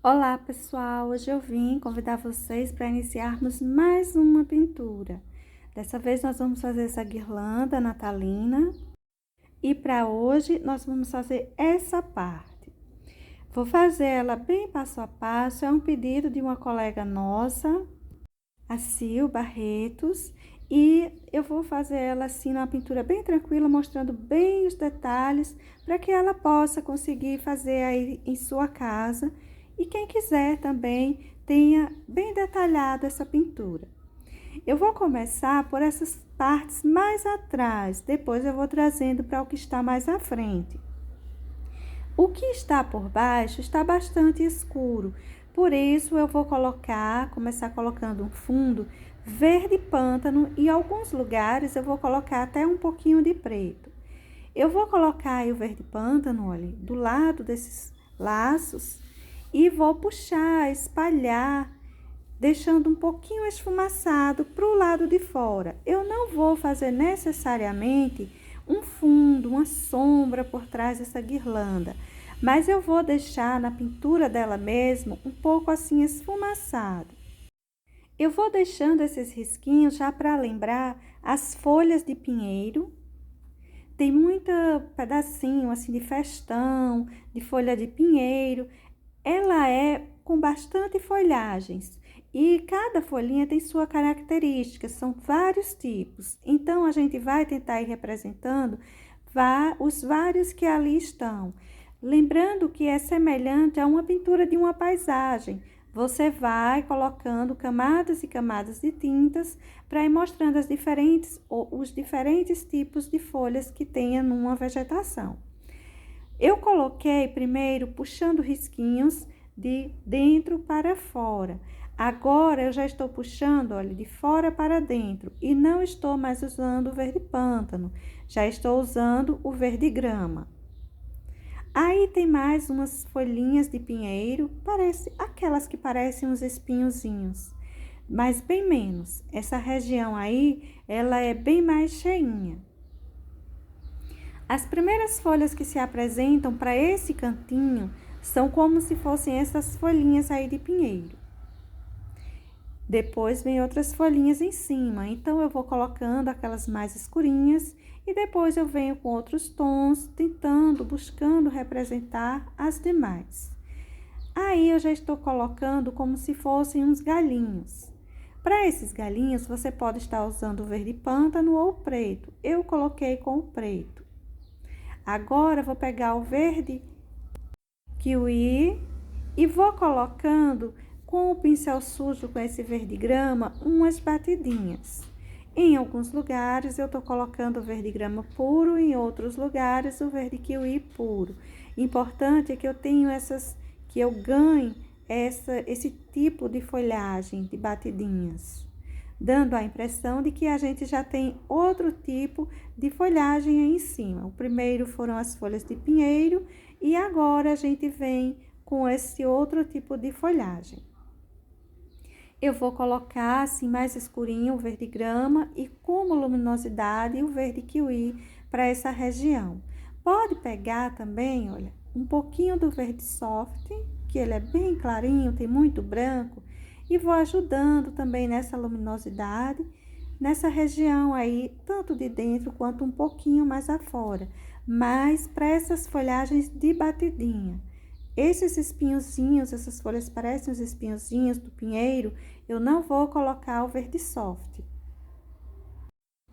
Olá, pessoal! Hoje eu vim convidar vocês para iniciarmos mais uma pintura. Dessa vez nós vamos fazer essa guirlanda natalina e para hoje nós vamos fazer essa parte. Vou fazer ela bem passo a passo, é um pedido de uma colega nossa, a Sil Barretos, e eu vou fazer ela assim numa pintura bem tranquila, mostrando bem os detalhes para que ela possa conseguir fazer aí em sua casa. E quem quiser também tenha bem detalhado essa pintura. Eu vou começar por essas partes mais atrás, depois eu vou trazendo para o que está mais à frente. O que está por baixo está bastante escuro, por isso eu vou começar colocando um fundo verde pântano e em alguns lugares eu vou colocar até um pouquinho de preto. Eu vou colocar aí o verde pântano, olha, do lado desses laços e vou puxar, espalhar, deixando um pouquinho esfumaçado para o lado de fora. Eu não vou fazer necessariamente um fundo, uma sombra por trás dessa guirlanda, mas eu vou deixar na pintura dela mesmo um pouco assim esfumaçado. Eu vou deixando esses risquinhos já para lembrar as folhas de pinheiro. Tem muito pedacinho assim de festão, de folha de pinheiro. Ela é com bastante folhagens e cada folhinha tem sua característica, são vários tipos. Então, a gente vai tentar ir representando os vários que ali estão. Lembrando que é semelhante a uma pintura de uma paisagem. Você vai colocando camadas e camadas de tintas para ir mostrando os diferentes tipos de folhas que tenha numa vegetação. Eu coloquei primeiro puxando risquinhos de dentro para fora. Agora eu já estou puxando, olha, de fora para dentro e não estou mais usando o verde pântano, já estou usando o verde grama. Aí tem mais umas folhinhas de pinheiro, aquelas que parecem uns espinhozinhos, mas bem menos. Essa região aí, ela é bem mais cheinha. As primeiras folhas que se apresentam para esse cantinho são como se fossem essas folhinhas aí de pinheiro. Depois vem outras folhinhas em cima, então eu vou colocando aquelas mais escurinhas e depois eu venho com outros tons, buscando representar as demais. Aí eu já estou colocando como se fossem uns galinhos. Para esses galinhos, você pode estar usando o verde pântano ou o preto. Eu coloquei com o preto. Agora, vou pegar o verde kiwi e vou colocando com o pincel sujo, com esse verde grama, umas batidinhas. Em alguns lugares, eu tô colocando o verde grama puro, em outros lugares, o verde kiwi puro. Importante é que eu ganhe esse tipo de folhagem, de batidinhas, dando a impressão de que a gente já tem outro tipo de folhagem aí em cima. O primeiro foram as folhas de pinheiro e agora a gente vem com esse outro tipo de folhagem. Eu vou colocar assim mais escurinho o verde grama e como luminosidade o verde kiwi para essa região. Pode pegar também, olha, um pouquinho do verde soft, que ele é bem clarinho, tem muito branco, e vou ajudando também nessa luminosidade, nessa região aí, tanto de dentro quanto um pouquinho mais afora, mas para essas folhagens de batidinha. Esses espinhozinhos, essas folhas parecem os espinhozinhos do pinheiro, eu não vou colocar o verde soft.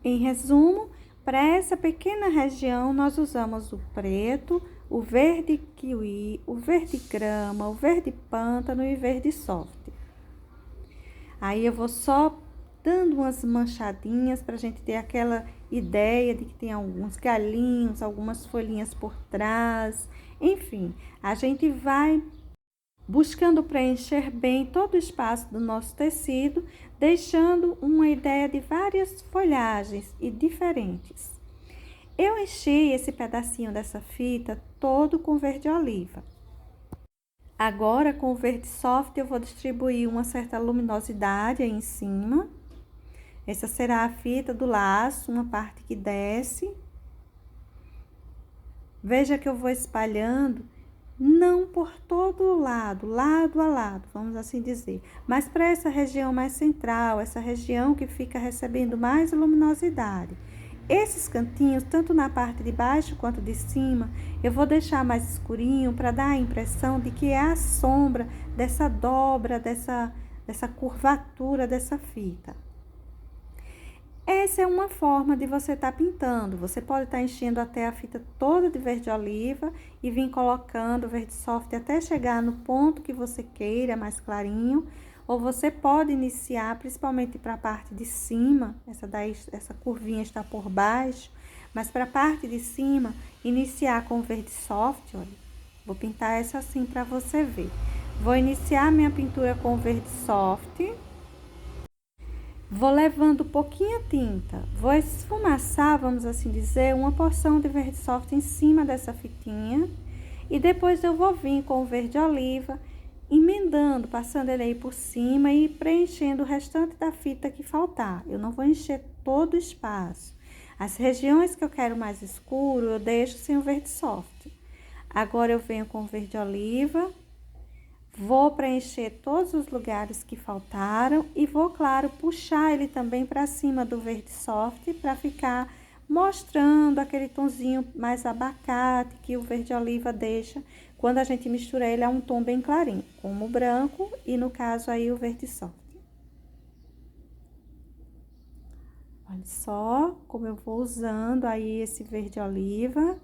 Em resumo, para essa pequena região, nós usamos o preto, o verde kiwi, o verde grama, o verde pântano e o verde soft. Aí eu vou só dando umas manchadinhas para a gente ter aquela ideia de que tem alguns galinhos, algumas folhinhas por trás. Enfim, a gente vai buscando preencher bem todo o espaço do nosso tecido, deixando uma ideia de várias folhagens e diferentes. Eu enchi esse pedacinho dessa fita todo com verde oliva. Agora, com o verde soft, eu vou distribuir uma certa luminosidade aí em cima. Essa será a fita do laço, uma parte que desce. Veja que eu vou espalhando não por todo o lado, lado a lado, vamos assim dizer, mas para essa região mais central, essa região que fica recebendo mais luminosidade. Esses cantinhos, tanto na parte de baixo quanto de cima, eu vou deixar mais escurinho para dar a impressão de que é a sombra dessa dobra, dessa curvatura dessa fita. Essa é uma forma de você estar pintando. Você pode estar enchendo até a fita toda de verde oliva e vir colocando verde soft até chegar no ponto que você queira, mais clarinho. Ou você pode iniciar, principalmente para a parte de cima, essa curvinha está por baixo, mas para a parte de cima, iniciar com verde soft, olha. Vou pintar essa assim para você ver. Vou iniciar minha pintura com verde soft. Vou levando pouquinha tinta, vou esfumaçar, vamos assim dizer, uma porção de verde soft em cima dessa fitinha. E depois eu vou vir com o verde oliva, emendando, passando ele aí por cima e preenchendo o restante da fita que faltar. Eu não vou encher todo o espaço. As regiões que eu quero mais escuro, eu deixo sem o verde soft. Agora eu venho com o verde oliva. Vou preencher todos os lugares que faltaram e vou, claro, puxar ele também para cima do verde soft para ficar mostrando aquele tonzinho mais abacate que o verde oliva deixa quando a gente mistura ele a um tom bem clarinho, como o branco e, no caso, aí o verde soft. Olha só como eu vou usando aí esse verde oliva.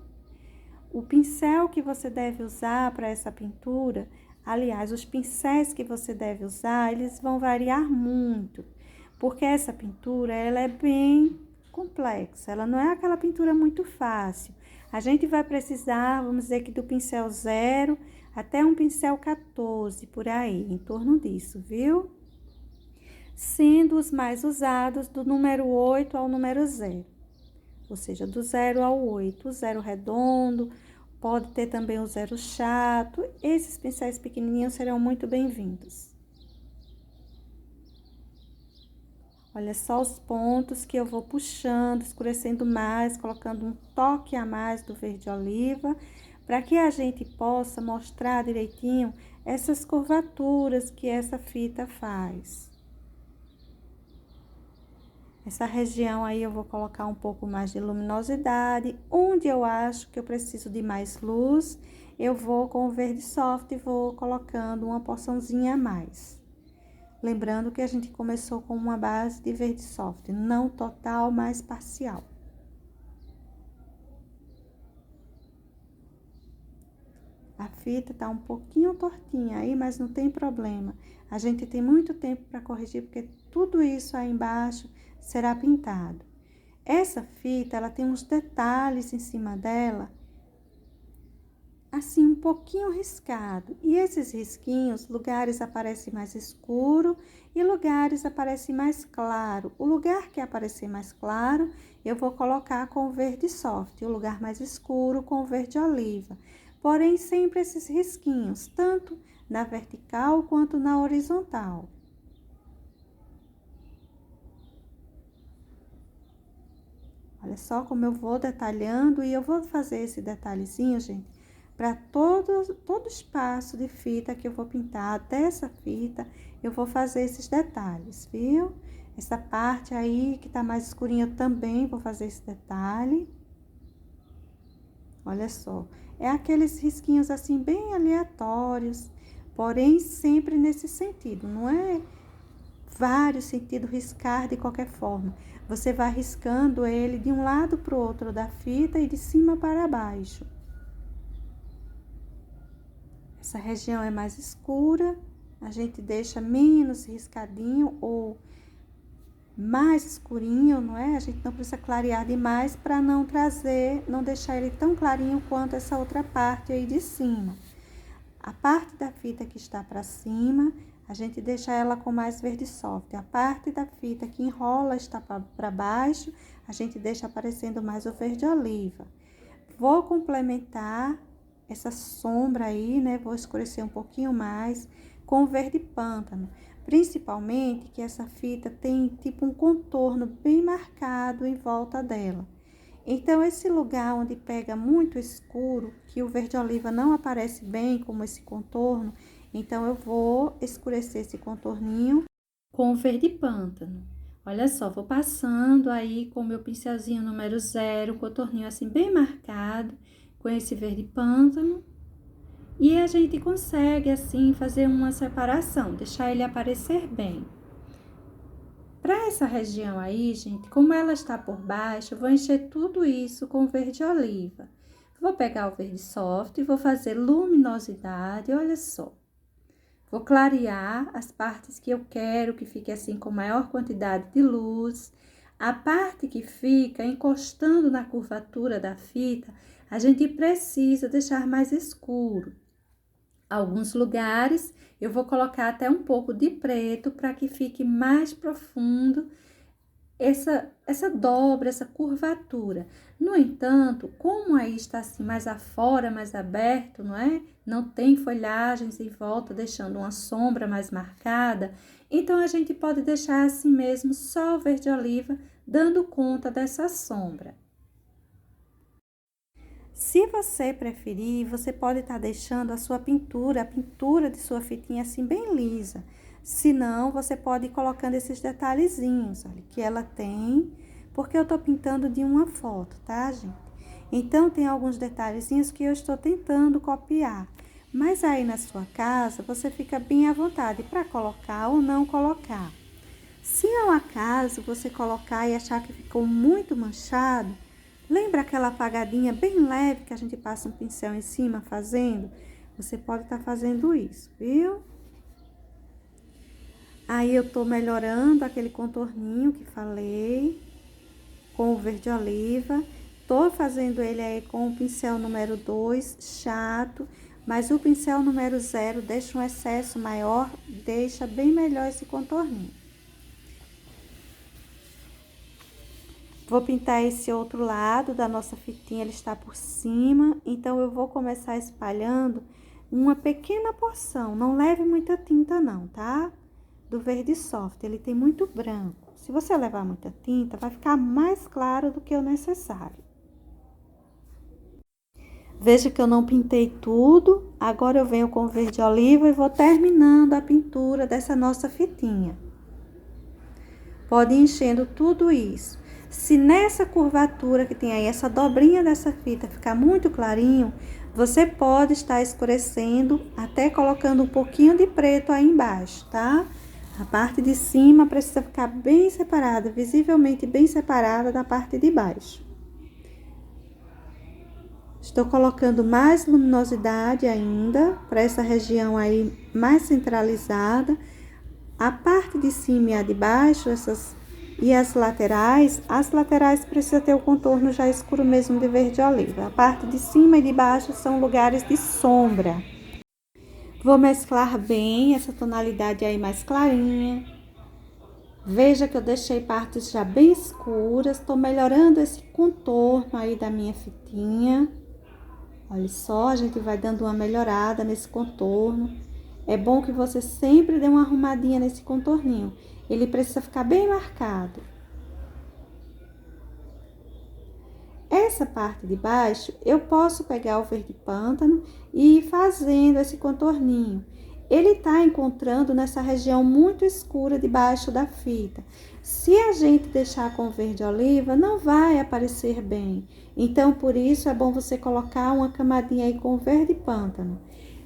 O pincel que você deve usar para essa pintura, aliás, os pincéis que você deve usar, eles vão variar muito, porque essa pintura, ela é bem complexa, ela não é aquela pintura muito fácil. A gente vai precisar, vamos dizer que do pincel 0 até um pincel 14, por aí, em torno disso, viu? Sendo os mais usados do número 8 ao número 0. Ou seja, do 0 ao 8, o 0 redondo, pode ter também o 0 chato. Esses pincéis pequenininhos serão muito bem-vindos. Olha só os pontos que eu vou puxando, escurecendo mais, colocando um toque a mais do verde oliva, para que a gente possa mostrar direitinho essas curvaturas que essa fita faz. Essa região aí eu vou colocar um pouco mais de luminosidade. Onde eu acho que eu preciso de mais luz, eu vou com o verde soft e vou colocando uma porçãozinha a mais. Lembrando que a gente começou com uma base de verde soft, não total, mas parcial. A fita tá um pouquinho tortinha aí, mas não tem problema. A gente tem muito tempo para corrigir, porque tudo isso aí embaixo será pintado. Essa fita, ela tem uns detalhes em cima dela, assim, um pouquinho riscado. E esses risquinhos, lugares aparecem mais escuro e lugares aparecem mais claro. O lugar que aparecer mais claro, eu vou colocar com o verde soft. O lugar mais escuro com o verde oliva. Porém, sempre esses risquinhos, tanto na vertical quanto na horizontal. Olha só como eu vou detalhando e eu vou fazer esse detalhezinho, gente, para todo espaço de fita que eu vou pintar, até essa fita, eu vou fazer esses detalhes, viu? Essa parte aí que tá mais escurinha eu também vou fazer esse detalhe. Olha só, é aqueles risquinhos assim bem aleatórios, porém sempre nesse sentido, não é vários sentidos riscar de qualquer forma. Você vai riscando ele de um lado para o outro da fita e de cima para baixo. Essa região é mais escura, a gente deixa menos riscadinho ou mais escurinho, não é? A gente não precisa clarear demais para não deixar ele tão clarinho quanto essa outra parte aí de cima. A parte da fita que está para cima, a gente deixa ela com mais verde soft. A parte da fita que enrola está para baixo, a gente deixa aparecendo mais o verde oliva. Vou complementar essa sombra aí, né? Vou escurecer um pouquinho mais com o verde pântano. Principalmente que essa fita tem tipo um contorno bem marcado em volta dela. Então, esse lugar onde pega muito escuro, que o verde oliva não aparece bem como esse contorno, então eu vou escurecer esse contorninho com o verde pântano. Olha só, vou passando aí com o meu pincelzinho número 0, um contorninho assim bem marcado, com esse verde pântano. E a gente consegue assim fazer uma separação, deixar ele aparecer bem. Para essa região aí, gente, como ela está por baixo, eu vou encher tudo isso com verde oliva. Vou pegar o verde soft e vou fazer luminosidade, olha só. Vou clarear as partes que eu quero que fique assim com maior quantidade de luz. A parte que fica encostando na curvatura da fita, a gente precisa deixar mais escuro. Alguns lugares eu vou colocar até um pouco de preto para que fique mais profundo essa dobra, essa curvatura. No entanto, como aí está assim mais afora, mais aberto, não é? Não tem folhagens em volta, deixando uma sombra mais marcada, então a gente pode deixar assim mesmo, só o verde oliva, dando conta dessa sombra. Se você preferir, você pode estar deixando a sua pintura, a pintura de sua fitinha assim bem lisa. Se não, você pode ir colocando esses detalhezinhos, olha, que ela tem, porque eu tô pintando de uma foto, tá, gente? Então, tem alguns detalhezinhos que eu estou tentando copiar. Mas aí na sua casa, você fica bem à vontade para colocar ou não colocar. Se ao acaso você colocar e achar que ficou muito manchado, lembra aquela apagadinha bem leve que a gente passa um pincel em cima fazendo? Você pode estar fazendo isso, viu? Aí eu tô melhorando aquele contorninho que falei, com o verde oliva. Tô fazendo ele aí com o pincel número 2, chato, mas o pincel número 0 deixa um excesso maior, deixa bem melhor esse contorninho. Vou pintar esse outro lado da nossa fitinha, ele está por cima, então eu vou começar espalhando uma pequena porção, não leve muita tinta não, tá? Do verde soft, ele tem muito branco. Se você levar muita tinta, vai ficar mais claro do que o necessário. Veja que eu não pintei tudo, agora eu venho com o verde oliva e vou terminando a pintura dessa nossa fitinha. Pode ir enchendo tudo isso. Se nessa curvatura que tem aí, essa dobrinha dessa fita ficar muito clarinho, você pode estar escurecendo, até colocando um pouquinho de preto aí embaixo, tá? A parte de cima precisa ficar bem separada, visivelmente bem separada da parte de baixo. Estou colocando mais luminosidade ainda, para essa região aí mais centralizada. A parte de cima e a de baixo, e as laterais precisa ter o contorno já escuro mesmo de verde oliva. A parte de cima e de baixo são lugares de sombra. Vou mesclar bem essa tonalidade aí mais clarinha. Veja que eu deixei partes já bem escuras. Tô melhorando esse contorno aí da minha fitinha. Olha só, a gente vai dando uma melhorada nesse contorno. É bom que você sempre dê uma arrumadinha nesse contorninho. Ele precisa ficar bem marcado. Essa parte de baixo, eu posso pegar o verde pântano e ir fazendo esse contorninho. Ele tá encontrando nessa região muito escura debaixo da fita. Se a gente deixar com verde oliva, não vai aparecer bem. Então, por isso, é bom você colocar uma camadinha aí com verde pântano.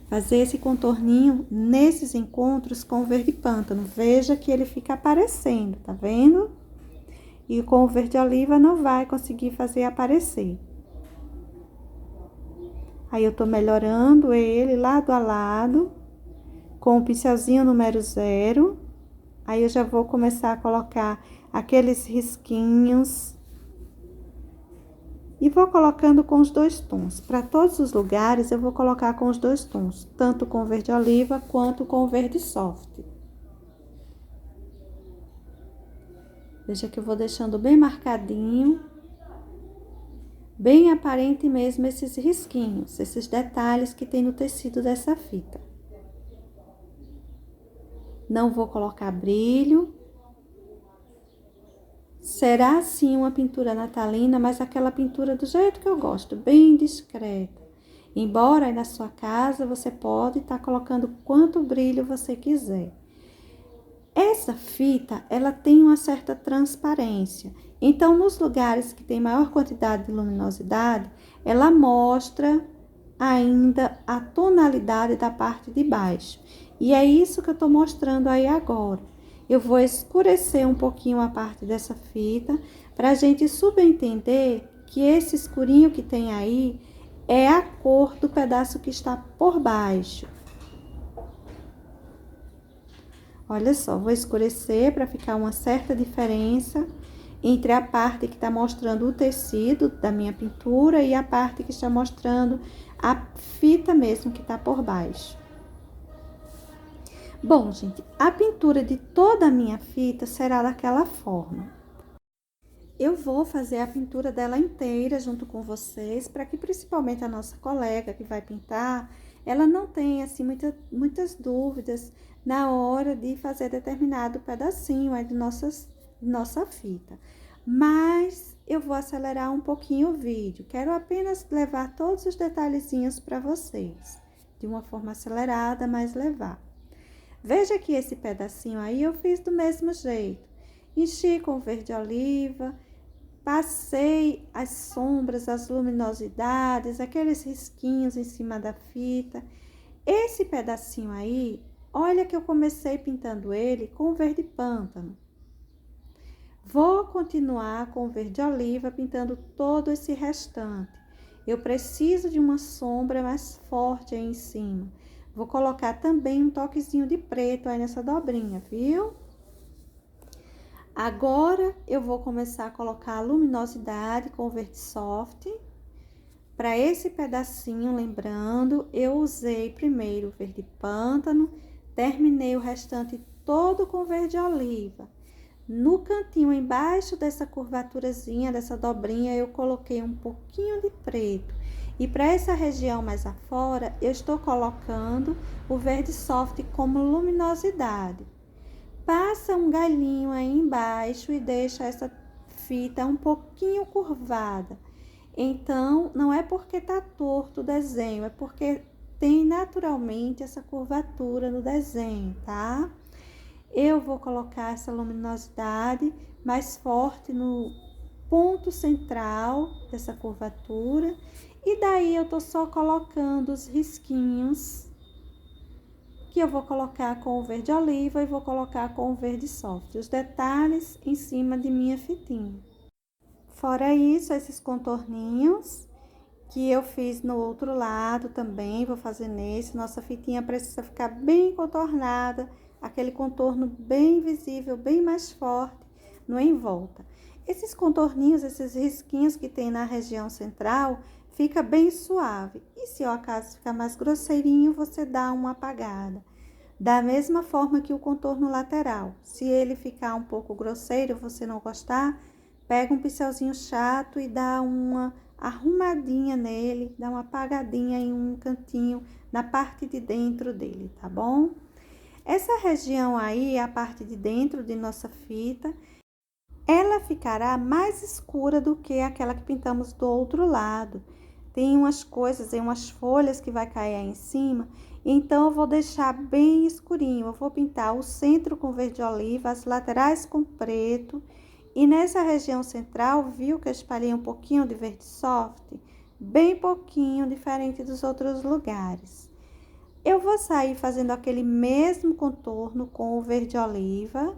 Fazer esse contorninho nesses encontros com verde pântano. Veja que ele fica aparecendo, tá vendo? E com o verde oliva não vai conseguir fazer aparecer. Aí eu tô melhorando ele lado a lado, com o pincelzinho número 0. Aí eu já vou começar a colocar aqueles risquinhos. E vou colocando com os 2 tons. Para todos os lugares, eu vou colocar com os 2 tons. Tanto com verde oliva, quanto com verde soft. Veja que eu vou deixando bem marcadinho. Bem aparente mesmo esses risquinhos, esses detalhes que tem no tecido dessa fita. Não vou colocar brilho. Será sim uma pintura natalina, mas aquela pintura do jeito que eu gosto, bem discreta. Embora aí na sua casa você pode estar colocando quanto brilho você quiser. Essa fita, ela tem uma certa transparência. Então, nos lugares que tem maior quantidade de luminosidade, ela mostra ainda a tonalidade da parte de baixo. E é isso que eu estou mostrando aí agora. Eu vou escurecer um pouquinho a parte dessa fita para a gente subentender que esse escurinho que tem aí é a cor do pedaço que está por baixo. Olha só, vou escurecer para ficar uma certa diferença entre a parte que está mostrando o tecido da minha pintura e a parte que está mostrando a fita mesmo que está por baixo. Bom, gente, a pintura de toda a minha fita será daquela forma. Eu vou fazer a pintura dela inteira junto com vocês, para que principalmente a nossa colega que vai pintar, ela não tenha assim muitas dúvidas na hora de fazer determinado pedacinho aí de nossa fita. Mas eu vou acelerar um pouquinho o vídeo, quero apenas levar todos os detalhezinhos para vocês, de uma forma acelerada, mas levar. Veja que esse pedacinho aí eu fiz do mesmo jeito. Enchi com verde oliva, passei as sombras, as luminosidades, aqueles risquinhos em cima da fita. Esse pedacinho aí, olha que eu comecei pintando ele com verde pântano. Vou continuar com verde oliva, pintando todo esse restante. Eu preciso de uma sombra mais forte aí em cima. Vou colocar também um toquezinho de preto aí nessa dobrinha, viu? Agora, eu vou começar a colocar a luminosidade com verde soft. Para esse pedacinho, lembrando, eu usei primeiro o verde pântano, terminei o restante todo com verde oliva. No cantinho embaixo dessa curvaturazinha, dessa dobrinha, eu coloquei um pouquinho de preto. E para essa região mais afora, eu estou colocando o verde soft como luminosidade. Passa um galinho aí embaixo e deixa essa fita um pouquinho curvada. Então, não é porque tá torto o desenho, é porque tem naturalmente essa curvatura no desenho, tá? Eu vou colocar essa luminosidade mais forte no ponto central dessa curvatura. E daí, eu tô só colocando os risquinhos que eu vou colocar com o verde oliva e vou colocar com o verde soft. Os detalhes em cima de minha fitinha. Fora isso, esses contorninhos que eu fiz no outro lado também, vou fazer nesse. Nossa fitinha precisa ficar bem contornada, aquele contorno bem visível, bem mais forte no em volta. Esses contorninhos, esses risquinhos que tem na região central, fica bem suave. E se ao acaso ficar mais grosseirinho, você dá uma apagada. Da mesma forma que o contorno lateral. Se ele ficar um pouco grosseiro, você não gostar, pega um pincelzinho chato e dá uma arrumadinha nele, dá uma apagadinha em um cantinho, na parte de dentro dele, tá bom? Essa região aí, a parte de dentro de nossa fita, ela ficará mais escura do que aquela que pintamos do outro lado. Tem umas coisas, tem umas folhas que vai cair aí em cima, então eu vou deixar bem escurinho. Eu vou pintar o centro com verde oliva, as laterais com preto. E nessa região central, viu que eu espalhei um pouquinho de verde soft? Bem pouquinho, diferente dos outros lugares. Eu vou sair fazendo aquele mesmo contorno com o verde oliva.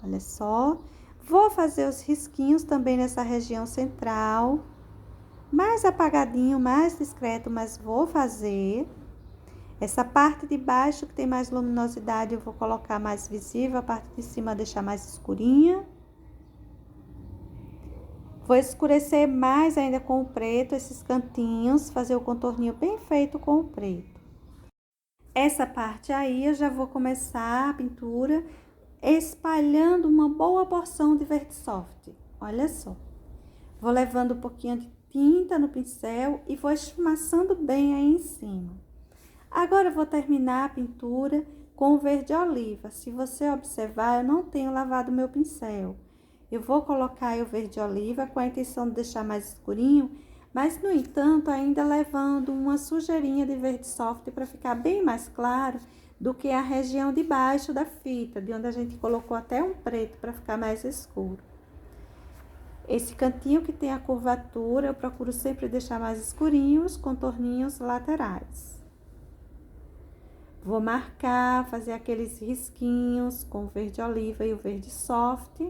Olha só. Vou fazer os risquinhos também nessa região central. Mais apagadinho, mais discreto, mas vou fazer. Essa parte de baixo que tem mais luminosidade, eu vou colocar mais visível, a parte de cima deixar mais escurinha. Vou escurecer mais ainda com o preto, esses cantinhos, fazer o contorninho bem feito com o preto. Essa parte aí, eu já vou começar a pintura espalhando uma boa porção de verde soft. Olha só. Vou levando um pouquinho de tinta no pincel e vou esfumaçando bem aí em cima. Agora, eu vou terminar a pintura com o verde oliva. Se você observar, eu não tenho lavado meu pincel. eu vou colocar aí o verde oliva com a intenção de deixar mais escurinho, mas, no entanto, ainda levando uma sujeirinha de verde soft para ficar bem mais claro do que a região de baixo da fita, de onde a gente colocou até um preto para ficar mais escuro. Esse cantinho que tem a curvatura, eu procuro sempre deixar mais escurinho os contorninhos laterais. Vou marcar, fazer aqueles risquinhos com o verde oliva e o verde soft.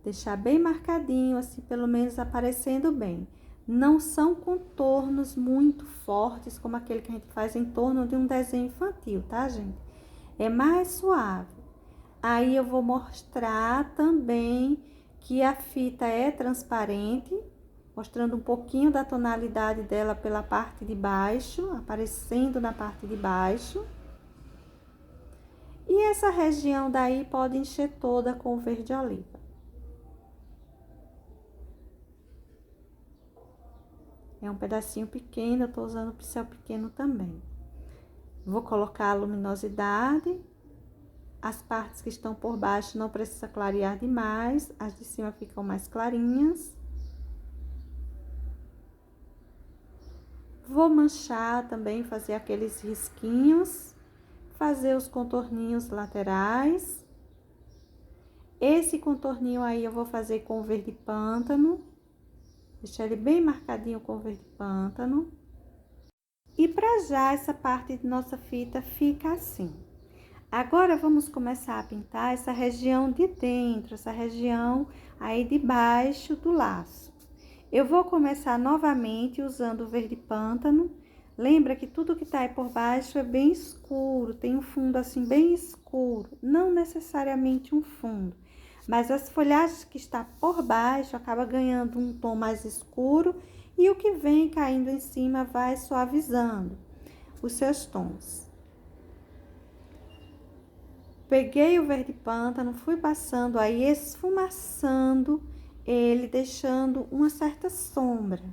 Deixar bem marcadinho, assim, pelo menos aparecendo bem. Não são contornos muito fortes, como aquele que a gente faz em torno de um desenho infantil, tá, gente? É mais suave. Aí, eu vou mostrar também que a fita é transparente, mostrando um pouquinho da tonalidade dela pela parte de baixo, aparecendo na parte de baixo. E essa região daí pode encher toda com o verde oliva. É um pedacinho pequeno, eu tô usando o pincel pequeno também. Vou colocar a luminosidade. As partes que estão por baixo não precisa clarear demais, as de cima ficam mais clarinhas. Vou manchar também, fazer aqueles risquinhos, fazer os contorninhos laterais. Esse contorninho aí eu vou fazer com o verde pântano. Deixar ele bem marcadinho com o verde pântano. E pra já, essa parte de nossa fita fica assim. Agora, vamos começar a pintar essa região de dentro, essa região aí de baixo do laço. Eu vou começar novamente usando o verde pântano. Lembra que tudo que tá aí por baixo é bem escuro, tem um fundo assim bem escuro, não necessariamente um fundo. Mas as folhagens que está por baixo acaba ganhando um tom mais escuro e o que vem caindo em cima vai suavizando os seus tons. Peguei o verde pântano, fui passando aí, esfumaçando ele, deixando uma certa sombra.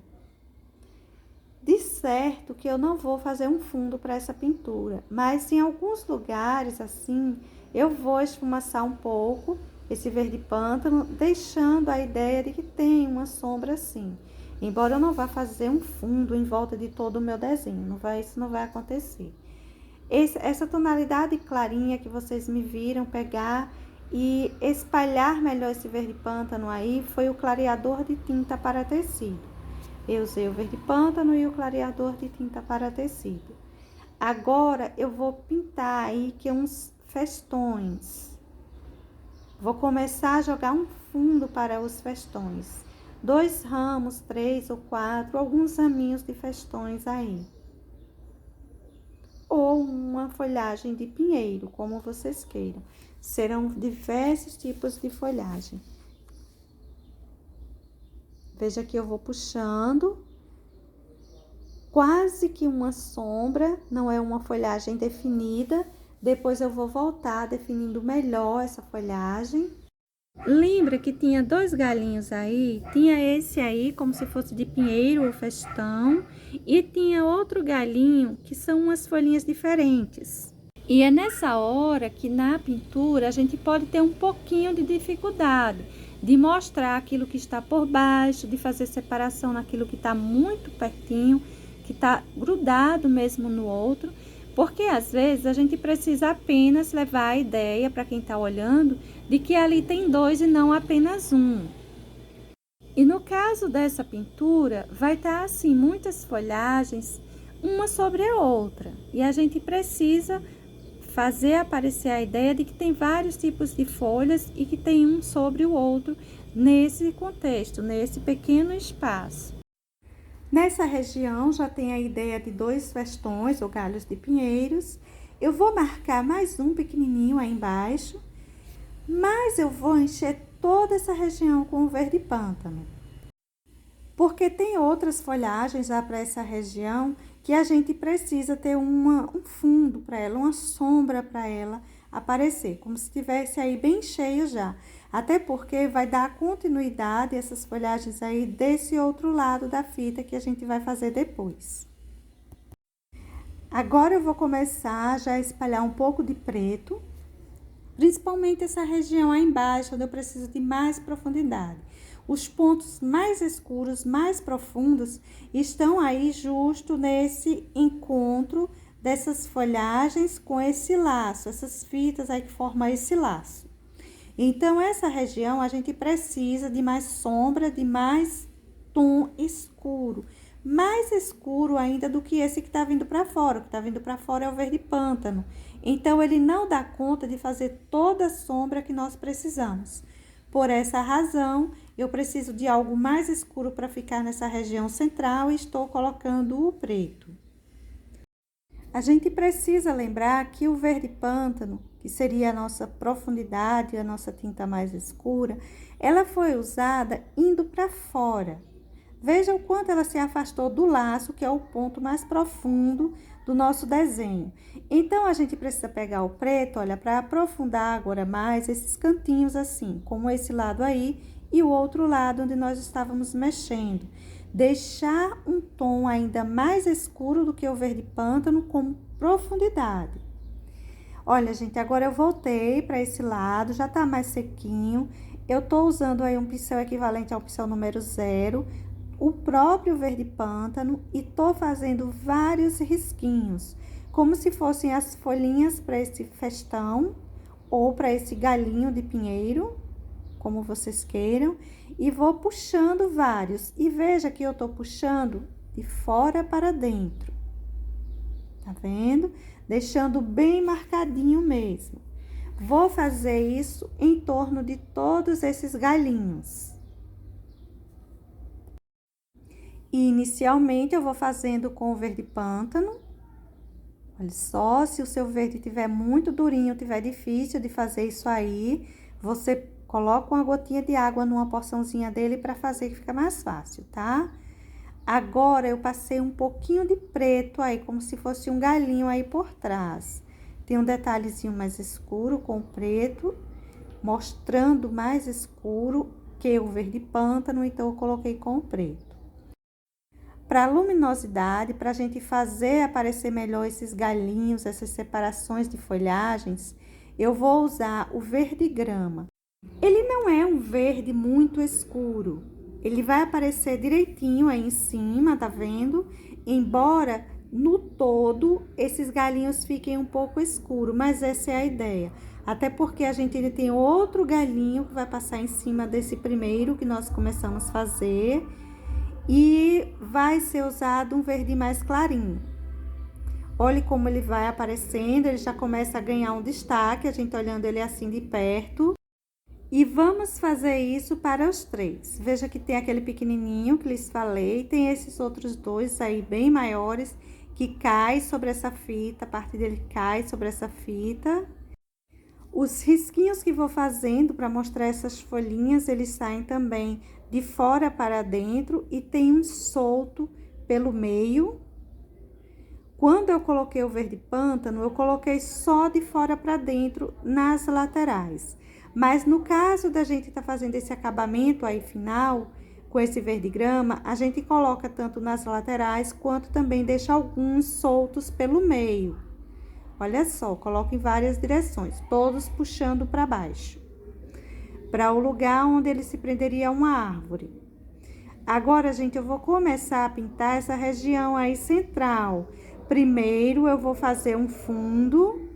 De certo que eu não vou fazer um fundo para essa pintura, mas em alguns lugares assim, eu vou esfumaçar um pouco esse verde pântano, deixando a ideia de que tem uma sombra assim. Embora eu não vá fazer um fundo em volta de todo o meu desenho, isso não vai acontecer. Essa tonalidade clarinha que vocês me viram pegar e espalhar melhor esse verde pântano aí, foi o clareador de tinta para tecido. Eu usei o verde pântano e o clareador de tinta para tecido. Agora, eu vou pintar aí que uns festões. Vou começar a jogar um fundo para os festões. 2 ramos, 3 ou 4, alguns raminhos de festões aí. Ou uma folhagem de pinheiro, como vocês queiram. Serão diversos tipos de folhagem. Veja que eu vou puxando. Quase que uma sombra, não é uma folhagem definida. Depois eu vou voltar definindo melhor essa folhagem. Lembra que tinha 2 galinhos aí? Tinha esse aí como se fosse de pinheiro ou festão. E tinha outro galinho que são umas folhinhas diferentes. E é nessa hora que na pintura a gente pode ter um pouquinho de dificuldade de mostrar aquilo que está por baixo, de fazer separação naquilo que está muito pertinho, que está grudado mesmo no outro. Porque às vezes a gente precisa apenas levar a ideia para quem está olhando de que ali tem 2 e não apenas um. E no caso dessa pintura, vai estar assim, muitas folhagens, uma sobre a outra. E a gente precisa fazer aparecer a ideia de que tem vários tipos de folhas e que tem um sobre o outro nesse contexto, nesse pequeno espaço. Nessa região já tem a ideia de 2 festões ou galhos de pinheiros. Eu vou marcar mais um pequenininho aí embaixo, mas eu vou encher toda essa região com o verde pântano. Porque tem outras folhagens já para essa região que a gente precisa ter um fundo para ela, uma sombra para ela aparecer, como se estivesse aí bem cheio já. Até porque vai dar continuidade a essas folhagens aí desse outro lado da fita que a gente vai fazer depois. Agora eu vou começar já a espalhar um pouco de preto principalmente essa região aí embaixo, onde eu preciso de mais profundidade. Os pontos mais escuros, mais profundos, estão aí justo nesse encontro dessas folhagens com esse laço, essas fitas aí que formam esse laço. Então, essa região a gente precisa de mais sombra, de mais tom escuro. Mais escuro ainda do que esse que está vindo para fora. O que está vindo para fora é o verde pântano. Então, ele não dá conta de fazer toda a sombra que nós precisamos. Por essa razão, eu preciso de algo mais escuro para ficar nessa região central e estou colocando o preto. A gente precisa lembrar que o verde pântano, que seria a nossa profundidade, a nossa tinta mais escura, ela foi usada indo para fora. Veja o quanto ela se afastou do laço, que é o ponto mais profundo do nosso desenho. Então, a gente precisa pegar o preto, olha, para aprofundar agora mais esses cantinhos assim, como esse lado aí e o outro lado onde nós estávamos mexendo. Deixar um tom ainda mais escuro do que o verde pântano com profundidade. Olha, gente, agora eu voltei para esse lado, já tá mais sequinho. Eu tô usando aí um pincel equivalente ao pincel número 0, o próprio verde pântano, e tô fazendo vários risquinhos, como se fossem as folhinhas para esse festão ou para esse galinho de pinheiro, como vocês queiram, e vou puxando vários. E veja que eu tô puxando de fora para dentro. Tá vendo? Deixando bem marcadinho mesmo. Vou fazer isso em torno de todos esses galinhos. E inicialmente eu vou fazendo com o verde pântano. Olha só, se o seu verde tiver muito durinho, tiver difícil de fazer isso aí, você coloca uma gotinha de água numa porçãozinha dele para fazer que fica mais fácil, tá? Agora, eu passei um pouquinho de preto aí, como se fosse um galinho aí por trás. Tem um detalhezinho mais escuro com o preto, mostrando mais escuro que o verde pântano, então eu coloquei com o preto. Para luminosidade, para a gente fazer aparecer melhor esses galinhos, essas separações de folhagens, eu vou usar o verde grama. Ele não é um verde muito escuro, ele vai aparecer direitinho aí em cima, tá vendo? Embora no todo esses galinhos fiquem um pouco escuros, mas essa é a ideia. Até porque a gente ainda tem outro galinho que vai passar em cima desse primeiro que nós começamos a fazer. E vai ser usado um verde mais clarinho. Olhe como ele vai aparecendo, ele já começa a ganhar um destaque, a gente olhando ele assim de perto. E vamos fazer isso para os 3. Veja que tem aquele pequenininho que lhes falei, tem esses outros 2 aí bem maiores que cai sobre essa fita, a parte dele cai sobre essa fita. Os risquinhos que vou fazendo para mostrar essas folhinhas, eles saem também de fora para dentro e tem um solto pelo meio. Quando eu coloquei o verde pântano, eu coloquei só de fora para dentro nas laterais. Mas no caso da gente estar fazendo esse acabamento aí final, com esse verde grama, a gente coloca tanto nas laterais, quanto também deixa alguns soltos pelo meio. Olha só, coloco em várias direções, todos puxando para baixo, para o lugar onde ele se prenderia a uma árvore. Agora, gente, eu vou começar a pintar essa região aí central. Primeiro, eu vou fazer um fundo.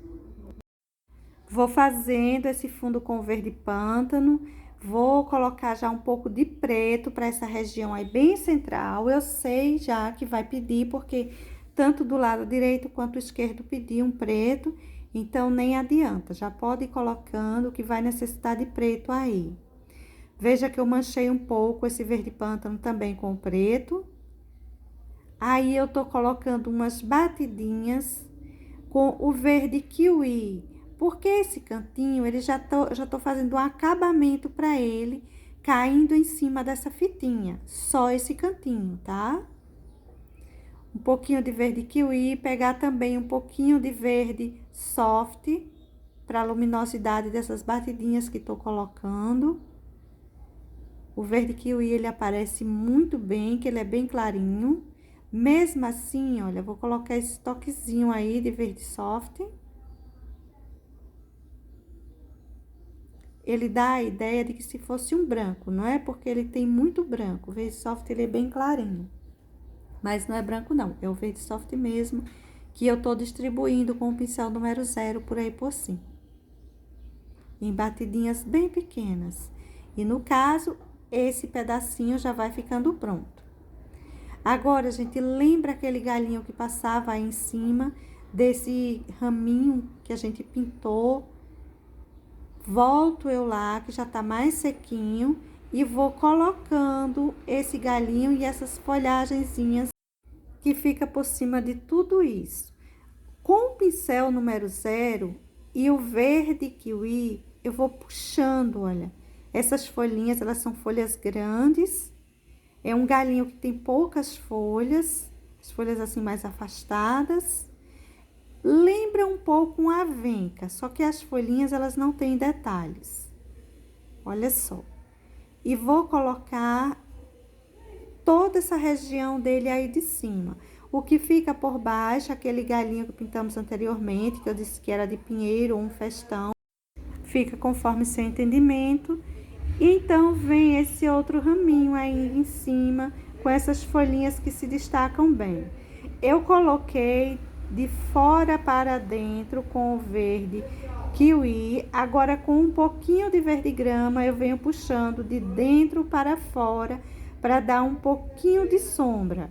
Vou fazendo esse fundo com verde pântano. Vou colocar já um pouco de preto para essa região aí bem central. Eu sei já que vai pedir, porque tanto do lado direito quanto esquerdo pediu um preto. Então, nem adianta. Já pode ir colocando que vai necessitar de preto aí. Veja que eu manchei um pouco esse verde pântano também com o preto. Aí, eu tô colocando umas batidinhas com o verde kiwi. Porque esse cantinho, ele já tô fazendo um acabamento para ele, caindo em cima dessa fitinha. Só esse cantinho, tá? Um pouquinho de verde kiwi, pegar também um pouquinho de verde soft, para a luminosidade dessas batidinhas que tô colocando. O verde kiwi, ele aparece muito bem, que ele é bem clarinho. Mesmo assim, olha, vou colocar esse toquezinho aí de verde soft. ele dá a ideia de que se fosse um branco, não é porque ele tem muito branco. O verde soft ele é bem clarinho, mas não é branco não, é o verde soft mesmo, que eu tô distribuindo com o pincel número 0 por aí por cima, em batidinhas bem pequenas. E no caso, esse pedacinho já vai ficando pronto. Agora, gente, lembra aquele galinho que passava aí em cima desse raminho que a gente pintou? Volto eu lá, que já tá mais sequinho, e vou colocando esse galinho e essas folhagenzinhas que fica por cima de tudo isso. Com o pincel número 0 e o verde kiwi, eu vou puxando, olha. Essas folhinhas, elas são folhas grandes. É um galinho que tem poucas folhas, as folhas assim mais afastadas. Lembra um pouco um avenca, só que as folhinhas elas não têm detalhes. Olha só. E vou colocar toda essa região dele aí de cima. O que fica por baixo, aquele galinho que pintamos anteriormente, que eu disse que era de pinheiro ou um festão, fica conforme seu entendimento. E então vem esse outro raminho aí em cima, com essas folhinhas que se destacam bem. Eu coloquei de fora para dentro com o verde kiwi. Agora, com um pouquinho de verde grama, eu venho puxando de dentro para fora para dar um pouquinho de sombra.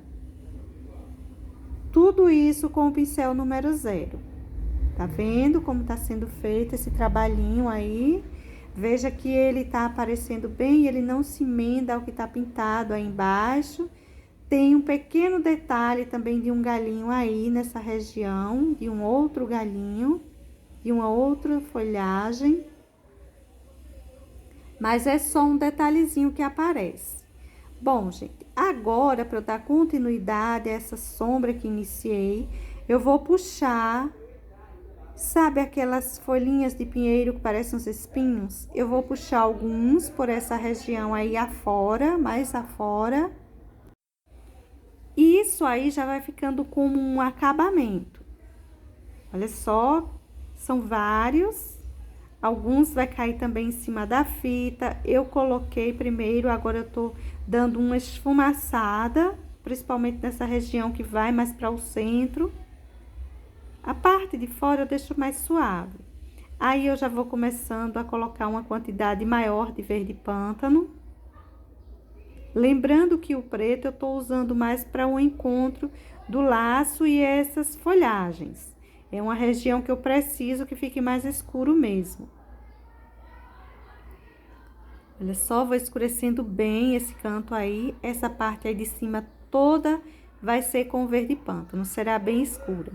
Tudo isso com o pincel número 0. Tá vendo como tá sendo feito esse trabalhinho aí? Veja que ele tá aparecendo bem, ele não se emenda ao que tá pintado aí embaixo. Tem um pequeno detalhe também de um galinho aí nessa região, de um outro galinho, de uma outra folhagem. Mas é só um detalhezinho que aparece. Bom, gente, agora para eu dar continuidade a essa sombra que iniciei, eu vou puxar, sabe aquelas folhinhas de pinheiro que parecem uns espinhos? Eu vou puxar alguns por essa região aí afora, mais afora. E isso aí já vai ficando como um acabamento. Olha só, são vários. Alguns vai cair também em cima da fita. Eu coloquei primeiro, agora eu tô dando uma esfumaçada, principalmente nessa região que vai mais para o centro. A parte de fora eu deixo mais suave. Aí eu já vou começando a colocar uma quantidade maior de verde pântano. Lembrando que o preto eu tô usando mais para o encontro do laço e essas folhagens. É uma região que eu preciso que fique mais escuro mesmo. Olha só, vou escurecendo bem esse canto aí. Essa parte aí de cima toda vai ser com verde pântano, será bem escura.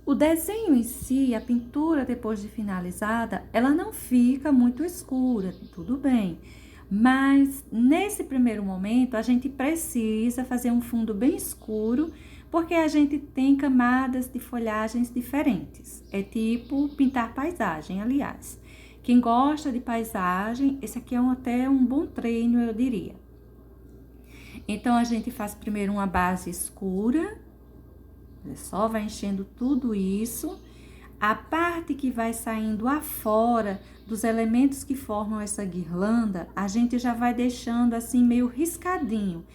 O desenho em si, a pintura depois de finalizada, ela não fica muito escura, tudo bem. Mas nesse primeiro momento a gente precisa fazer um fundo bem escuro, porque a gente tem camadas de folhagens diferentes. É tipo pintar paisagem, aliás. Quem gosta de paisagem, esse aqui é até um bom treino, eu diria. Então a gente faz primeiro uma base escura, olha só, vai enchendo tudo isso. A parte que vai saindo afora dos elementos que formam essa guirlanda, a gente já vai deixando assim meio riscadinho.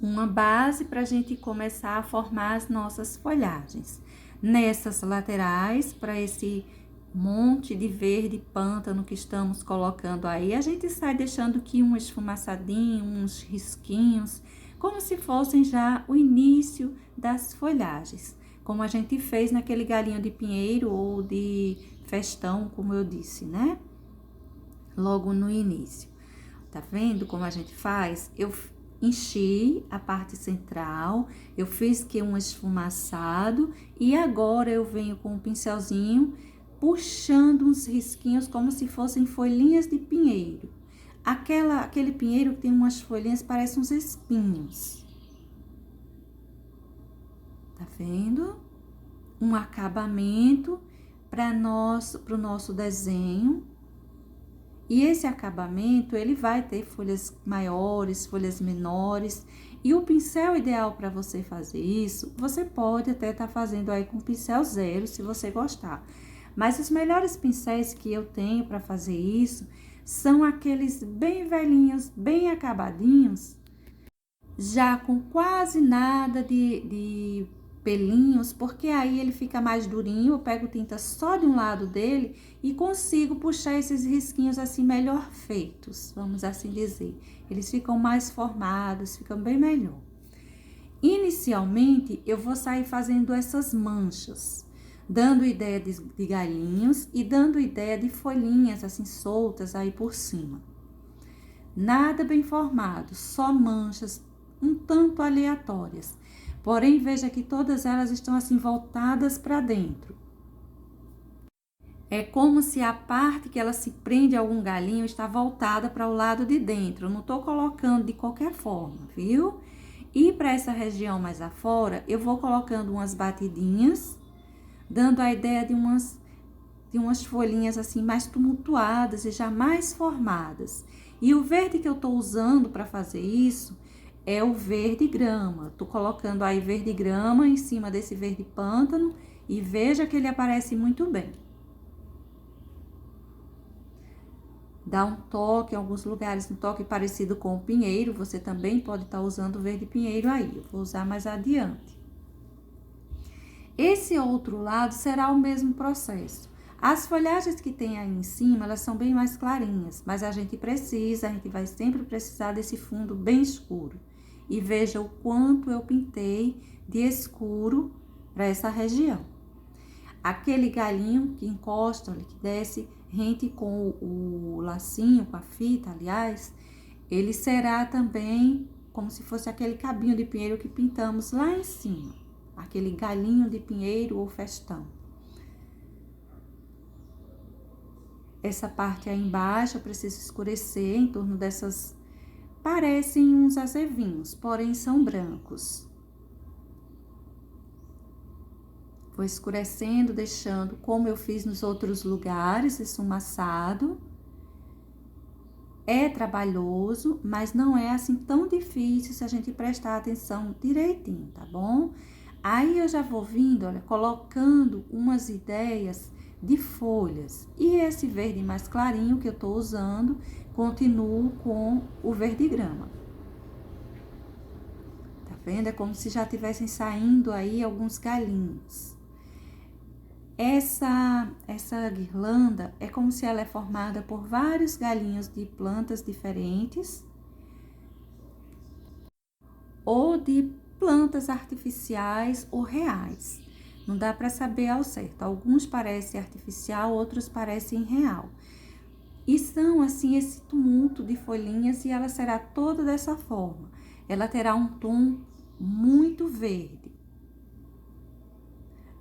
Uma base para a gente começar a formar as nossas folhagens. Nessas laterais, para esse monte de verde pântano que estamos colocando aí, a gente sai deixando aqui um esfumaçadinho, uns risquinhos, como se fossem já o início das folhagens. Como a gente fez naquele galinho de pinheiro ou de festão, como eu disse, né? Logo no início. Tá vendo como a gente faz? Eu enchi a parte central, eu fiz que um esfumaçado e agora eu venho com o pincelzinho puxando uns risquinhos como se fossem folhinhas de pinheiro. Aquele pinheiro que tem umas folhinhas, parecem uns espinhos. Tá vendo? Um acabamento para o nosso desenho. E esse acabamento, ele vai ter folhas maiores, folhas menores. E o pincel ideal para você fazer isso, você pode até estar fazendo aí com pincel 0, se você gostar. Mas os melhores pincéis que eu tenho para fazer isso são aqueles bem velhinhos, bem acabadinhos, já com quase nada de pelinhos, porque aí ele fica mais durinho. Eu pego tinta só de um lado dele e consigo puxar esses risquinhos assim melhor feitos, vamos assim dizer. Eles ficam mais formados, ficam bem melhor. Inicialmente, eu vou sair fazendo essas manchas, dando ideia de galinhos e dando ideia de folhinhas assim soltas aí por cima. Nada bem formado, só manchas um tanto aleatórias. Porém, veja que todas elas estão assim voltadas para dentro. É como se a parte que ela se prende a algum galinho está voltada para o lado de dentro. Eu não estou colocando de qualquer forma, viu? E para essa região mais afora, eu vou colocando umas batidinhas, dando a ideia de umas folhinhas assim mais tumultuadas e já mais formadas. E o verde que eu estou usando para fazer isso é o verde grama. Estou colocando aí verde grama em cima desse verde pântano e veja que ele aparece muito bem. Dá um toque, em alguns lugares, um toque parecido com o pinheiro. Você também pode estar usando o verde pinheiro aí. Eu vou usar mais adiante. Esse outro lado será o mesmo processo. As folhagens que tem aí em cima, elas são bem mais clarinhas, mas a gente vai sempre precisar desse fundo bem escuro. E veja o quanto eu pintei de escuro para essa região. Aquele galinho que encosta, que desce rente com o lacinho, com a fita, aliás, ele será também como se fosse aquele cabinho de pinheiro que pintamos lá em cima. Aquele galinho de pinheiro ou festão. Essa parte aí embaixo eu preciso escurecer em torno dessas... Parecem uns azevinhos, porém são brancos. Vou escurecendo, deixando como eu fiz nos outros lugares, esfumaçado. É trabalhoso, mas não é assim tão difícil se a gente prestar atenção direitinho, tá bom? Aí eu já vou vindo, olha, colocando umas ideias de folhas. E esse verde mais clarinho que eu tô usando, continuo com o verde grama. Tá vendo? É como se já tivessem saindo aí alguns galinhos. Essa guirlanda é como se ela é formada por vários galinhos de plantas diferentes ou de plantas artificiais ou reais. Não dá para saber ao certo. Alguns parecem artificial, outros parecem real. E são assim esse tumulto de folhinhas e ela será toda dessa forma. Ela terá um tom muito verde.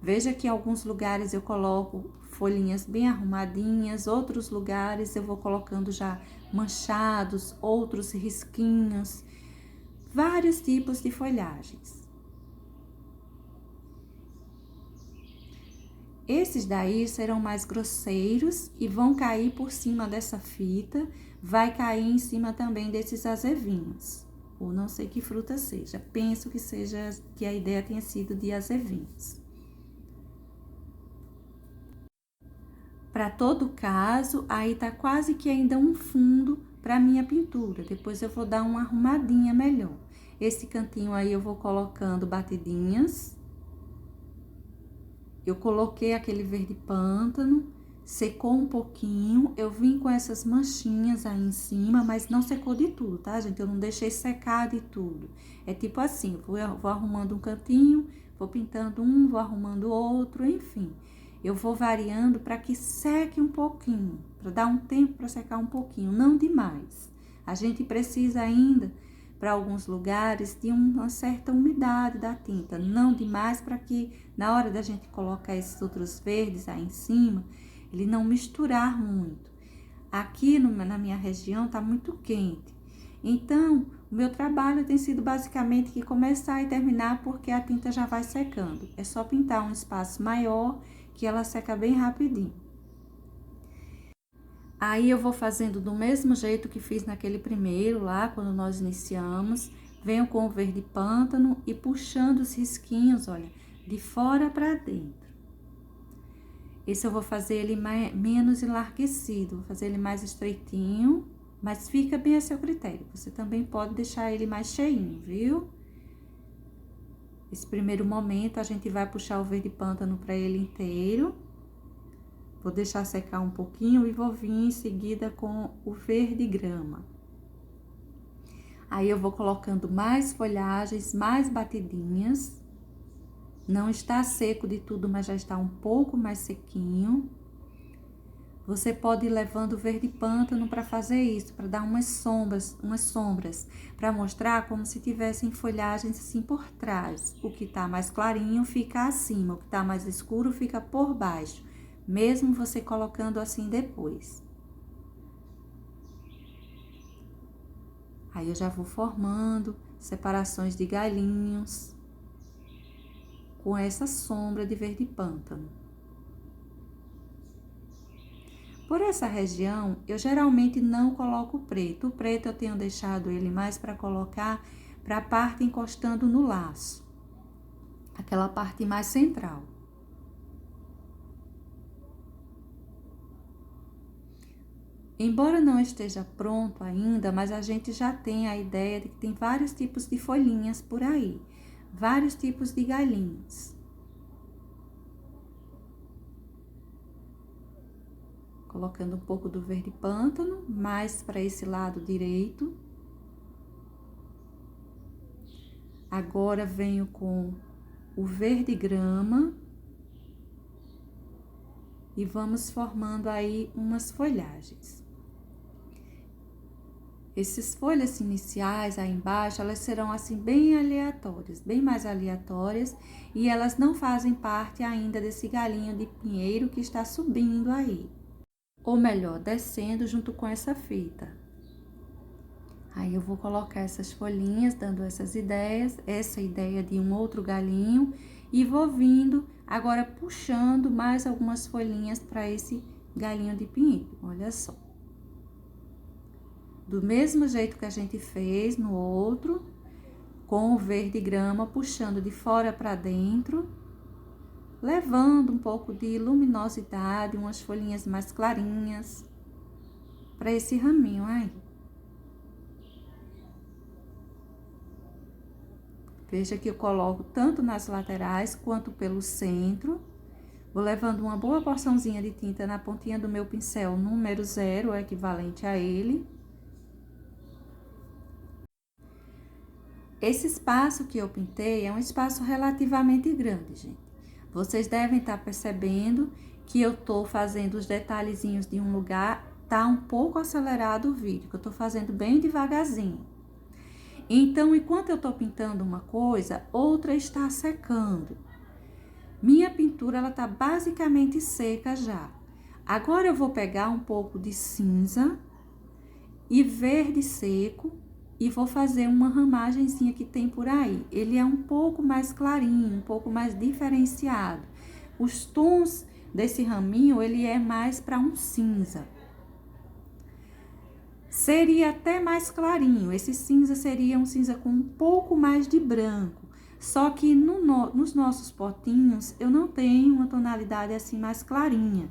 Veja que em alguns lugares eu coloco folhinhas bem arrumadinhas, outros lugares eu vou colocando já manchados, outros risquinhos, vários tipos de folhagens. Esses daí serão mais grosseiros e vão cair por cima dessa fita, vai cair em cima também desses azevinhos, ou não sei que fruta seja, penso que a ideia tenha sido de azevinhos. Para todo caso, aí tá quase que ainda um fundo para minha pintura. Depois eu vou dar uma arrumadinha melhor. Esse cantinho aí eu vou colocando batidinhas. Eu coloquei aquele verde pântano, secou um pouquinho. Eu vim com essas manchinhas aí em cima, mas não secou de tudo, tá, gente? Eu não deixei secar de tudo. É tipo assim, vou arrumando um cantinho, vou pintando um, vou arrumando outro, enfim. Eu vou variando para que seque um pouquinho, para dar um tempo para secar um pouquinho, não demais. A gente precisa ainda, para alguns lugares, de uma certa umidade da tinta, não demais para que na hora da gente colocar esses outros verdes aí em cima, ele não misturar muito. Aqui na minha região tá muito quente, então o meu trabalho tem sido basicamente que começar e terminar porque a tinta já vai secando. É só pintar um espaço maior que ela seca bem rapidinho. Aí eu vou fazendo do mesmo jeito que fiz naquele primeiro lá, quando nós iniciamos. Venho com o verde pântano e puxando os risquinhos, olha, de fora para dentro. Esse eu vou fazer ele menos enlarguecido, vou fazer ele mais estreitinho, mas fica bem a seu critério. Você também pode deixar ele mais cheinho, viu? Esse primeiro momento, a gente vai puxar o verde pântano para ele inteiro. Vou deixar secar um pouquinho e vou vir em seguida com o verde grama. Aí, eu vou colocando mais folhagens, mais batidinhas. Não está seco de tudo, mas já está um pouco mais sequinho. Você pode ir levando o verde pântano para fazer isso, para dar umas sombras, para mostrar como se tivessem folhagens assim por trás. O que tá mais clarinho fica acima, o que tá mais escuro fica por baixo, mesmo você colocando assim depois. Aí eu já vou formando separações de galhinhos com essa sombra de verde pântano. Por essa região, eu geralmente não coloco preto. O preto eu tenho deixado ele mais para colocar para a parte encostando no laço. Aquela parte mais central. Embora não esteja pronto ainda, mas a gente já tem a ideia de que tem vários tipos de folhinhas por aí. Vários tipos de galinhas. Colocando um pouco do verde pântano, mais para esse lado direito. Agora venho com o verde grama. E vamos formando aí umas folhagens. Essas folhas iniciais aí embaixo, elas serão assim bem aleatórias, bem mais aleatórias. E elas não fazem parte ainda desse galinho de pinheiro que está subindo aí. Ou melhor, descendo junto com essa fita. Aí eu vou colocar essas folhinhas, dando essas ideias, essa ideia de um outro galinho, e vou vindo agora puxando mais algumas folhinhas para esse galinho de pinheiro, olha só. Do mesmo jeito que a gente fez no outro, com o verde grama, puxando de fora para dentro, levando um pouco de luminosidade, umas folhinhas mais clarinhas para esse raminho aí. Veja que eu coloco tanto nas laterais quanto pelo centro. Vou levando uma boa porçãozinha de tinta na pontinha do meu pincel número 0, o equivalente a ele. Esse espaço que eu pintei é um espaço relativamente grande, gente. Vocês devem estar percebendo que eu tô fazendo os detalhezinhos de um lugar, tá um pouco acelerado o vídeo, que eu tô fazendo bem devagarzinho. Então, enquanto eu tô pintando uma coisa, outra está secando. Minha pintura, ela tá basicamente seca já. Agora, eu vou pegar um pouco de cinza e verde seco e vou fazer uma ramagenzinha que tem por aí. Ele é um pouco mais clarinho, um pouco mais diferenciado. Os tons desse raminho, ele é mais para um cinza. Seria até mais clarinho, esse cinza seria um cinza com um pouco mais de branco. Só que nos nossos potinhos, eu não tenho uma tonalidade assim mais clarinha.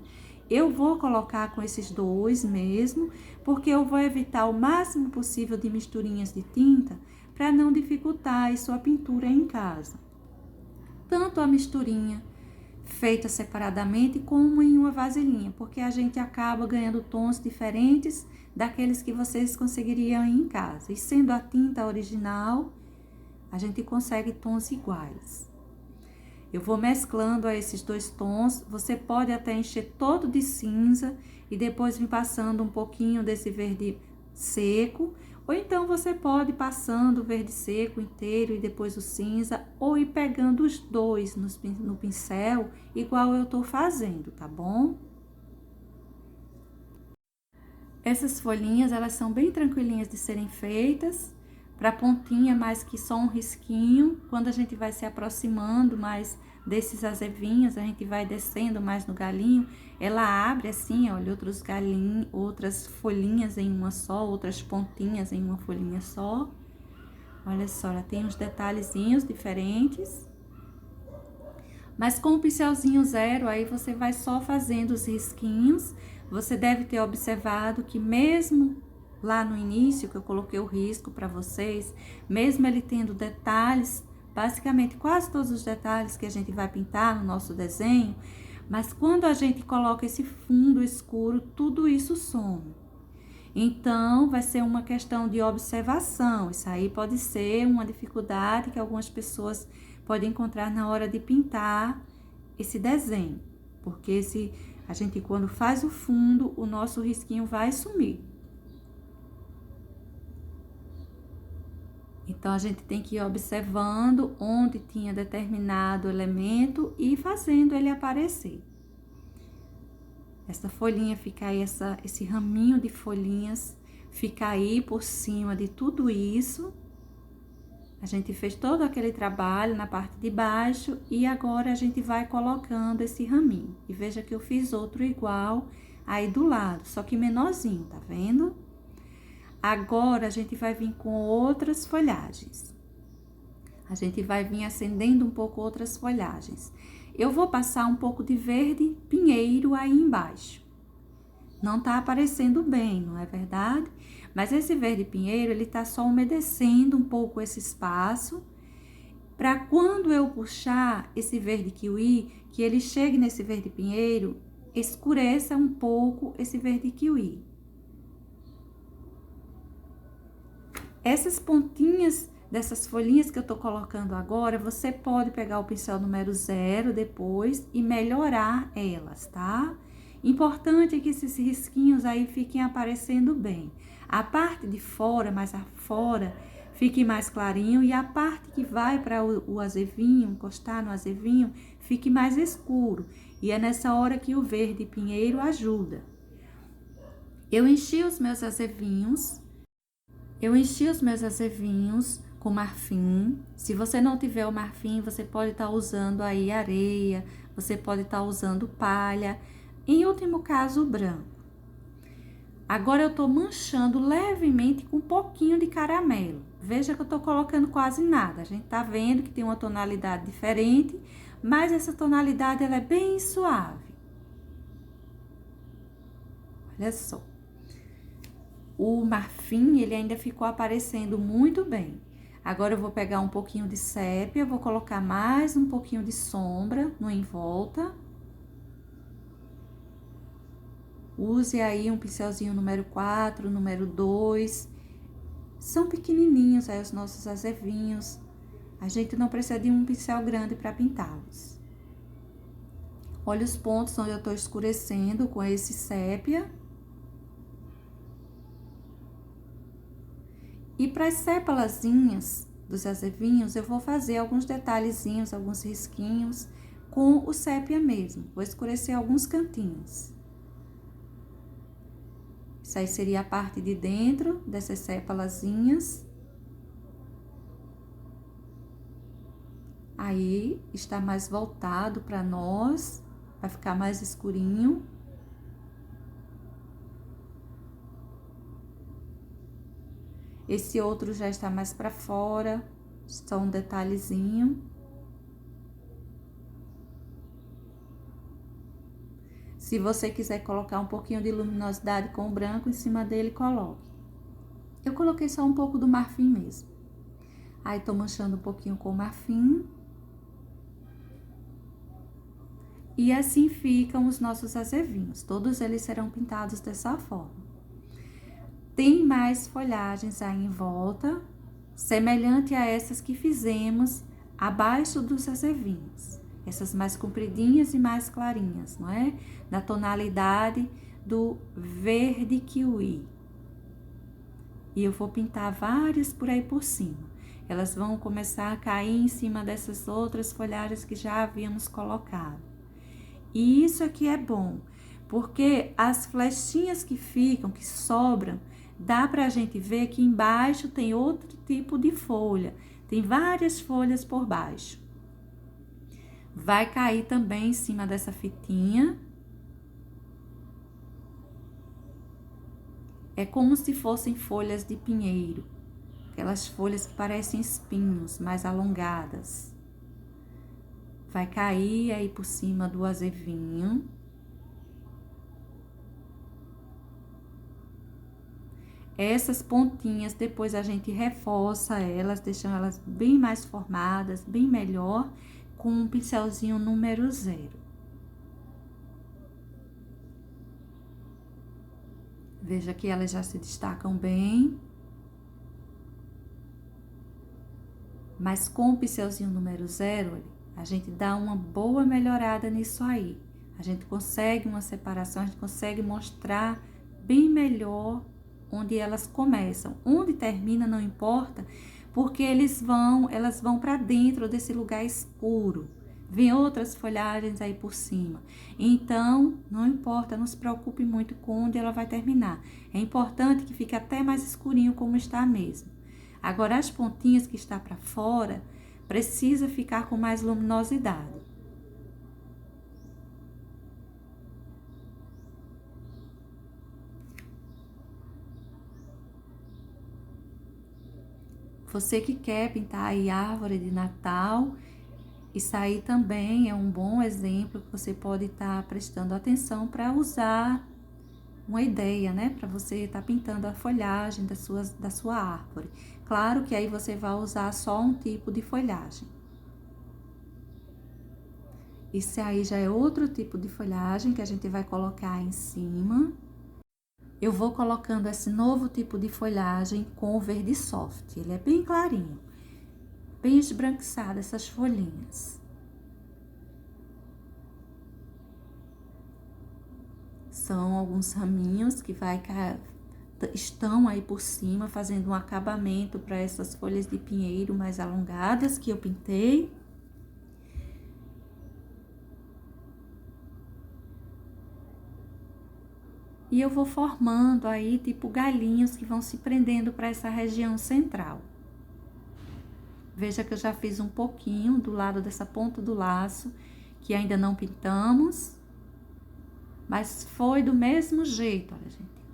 Eu vou colocar com esses dois mesmo, porque eu vou evitar o máximo possível de misturinhas de tinta, para não dificultar a sua pintura em casa. Tanto a misturinha feita separadamente, como em uma vasilhinha, porque a gente acaba ganhando tons diferentes daqueles que vocês conseguiriam em casa. E sendo a tinta original, a gente consegue tons iguais. Eu vou mesclando a esses dois tons, você pode até encher todo de cinza e depois vir passando um pouquinho desse verde seco, ou então você pode ir passando o verde seco inteiro e depois o cinza, ou ir pegando os dois no pincel, igual eu tô fazendo, tá bom? Essas folhinhas, elas são bem tranquilinhas de serem feitas, para pontinha mais que só um risquinho. Quando a gente vai se aproximando mais desses azevinhos, a gente vai descendo mais no galinho, ela abre assim, olha, outros galinhos, outras folhinhas em uma só, outras pontinhas em uma folhinha só. Olha só, ela tem uns detalhezinhos diferentes. Mas com o pincelzinho zero, aí você vai só fazendo os risquinhos. Você deve ter observado que mesmo lá no início, que eu coloquei o risco para vocês, mesmo ele tendo detalhes, basicamente quase todos os detalhes que a gente vai pintar no nosso desenho, mas quando a gente coloca esse fundo escuro, tudo isso some. Então, vai ser uma questão de observação. Isso aí pode ser uma dificuldade que algumas pessoas podem encontrar na hora de pintar esse desenho. Porque a gente, quando faz o fundo, o nosso risquinho vai sumir. Então, a gente tem que ir observando onde tinha determinado elemento e fazendo ele aparecer. Essa folhinha fica aí, esse raminho de folhinhas fica aí por cima de tudo isso. A gente fez todo aquele trabalho na parte de baixo e agora a gente vai colocando esse raminho. E veja que eu fiz outro igual aí do lado, só que menorzinho, tá vendo? Agora a gente vai vir com outras folhagens. A gente vai vir acendendo um pouco outras folhagens. Eu vou passar um pouco de verde pinheiro aí embaixo. Não tá aparecendo bem, não é verdade? Mas esse verde pinheiro, ele tá só umedecendo um pouco esse espaço, para quando eu puxar esse verde kiwi, que ele chegue nesse verde pinheiro, escureça um pouco esse verde kiwi. Essas pontinhas dessas folhinhas que eu tô colocando agora, você pode pegar o pincel número 0 depois e melhorar elas, tá? Importante é que esses risquinhos aí fiquem aparecendo bem. A parte de fora, mais afora, fique mais clarinho e a parte que vai para o azevinho, encostar no azevinho, fique mais escuro. E é nessa hora que o verde pinheiro ajuda. Eu enchi os meus azevinhos com marfim. Se você não tiver o marfim, você pode estar usando aí areia, você pode estar usando palha, em último caso, o branco. Agora eu tô manchando levemente com um pouquinho de caramelo. Veja que eu tô colocando quase nada. A gente tá vendo que tem uma tonalidade diferente, mas essa tonalidade ela é bem suave. Olha só. O marfim, ele ainda ficou aparecendo muito bem. Agora, eu vou pegar um pouquinho de sépia, vou colocar mais um pouquinho de sombra no em volta. Use aí um pincelzinho número 4, número 2. São pequenininhos aí os nossos azevinhos. A gente não precisa de um pincel grande para pintá-los. Olha os pontos onde eu tô escurecendo com esse sépia. E para as sépalazinhas dos azevinhos, eu vou fazer alguns detalhezinhos, alguns risquinhos com o sépia mesmo. Vou escurecer alguns cantinhos. Isso aí seria a parte de dentro dessas sépalazinhas. Aí, está mais voltado para nós, vai ficar mais escurinho. Esse outro já está mais para fora, só um detalhezinho. Se você quiser colocar um pouquinho de luminosidade com o branco em cima dele, coloque. Eu coloquei só um pouco do marfim mesmo. Aí, tô manchando um pouquinho com o marfim. E assim ficam os nossos azevinhos. Todos eles serão pintados dessa forma. Tem mais folhagens aí em volta, semelhante a essas que fizemos abaixo dos azevinhos. Essas mais compridinhas e mais clarinhas, não é? Na tonalidade do verde kiwi. E eu vou pintar várias por aí por cima. Elas vão começar a cair em cima dessas outras folhagens que já havíamos colocado. E isso aqui é bom, porque as flechinhas que ficam, que sobram, dá pra gente ver que embaixo tem outro tipo de folha. Tem várias folhas por baixo. Vai cair também em cima dessa fitinha. É como se fossem folhas de pinheiro. Aquelas folhas que parecem espinhos, mais alongadas. vai cair aí por cima do azevinho. Essas pontinhas, depois a gente reforça elas, deixando elas bem mais formadas, bem melhor, com um pincelzinho número 0. Veja que elas já se destacam bem. Mas com o pincelzinho número 0, a gente dá uma boa melhorada nisso aí. A gente consegue uma separação, a gente consegue mostrar bem melhor onde elas começam. Onde termina não importa, porque elas vão para dentro desse lugar escuro. Vem outras folhagens aí por cima. Então, não importa, não se preocupe muito com onde ela vai terminar. É importante que fique até mais escurinho como está mesmo. Agora, as pontinhas que está para fora, precisa ficar com mais luminosidade. Você que quer pintar aí árvore de Natal, isso aí também é um bom exemplo que você pode estar prestando atenção para usar uma ideia, né? Para você estar pintando a folhagem da sua árvore. Claro que aí você vai usar só um tipo de folhagem. Esse aí já é outro tipo de folhagem que a gente vai colocar em cima. Eu vou colocando esse novo tipo de folhagem com o verde soft. Ele é bem clarinho, bem esbranquiçado essas folhinhas. São alguns raminhos que estão aí por cima, fazendo um acabamento para essas folhas de pinheiro mais alongadas que eu pintei. E eu vou formando aí, tipo, galinhos que vão se prendendo para essa região central. Veja que eu já fiz um pouquinho do lado dessa ponta do laço, que ainda não pintamos. Mas foi do mesmo jeito, olha, gente,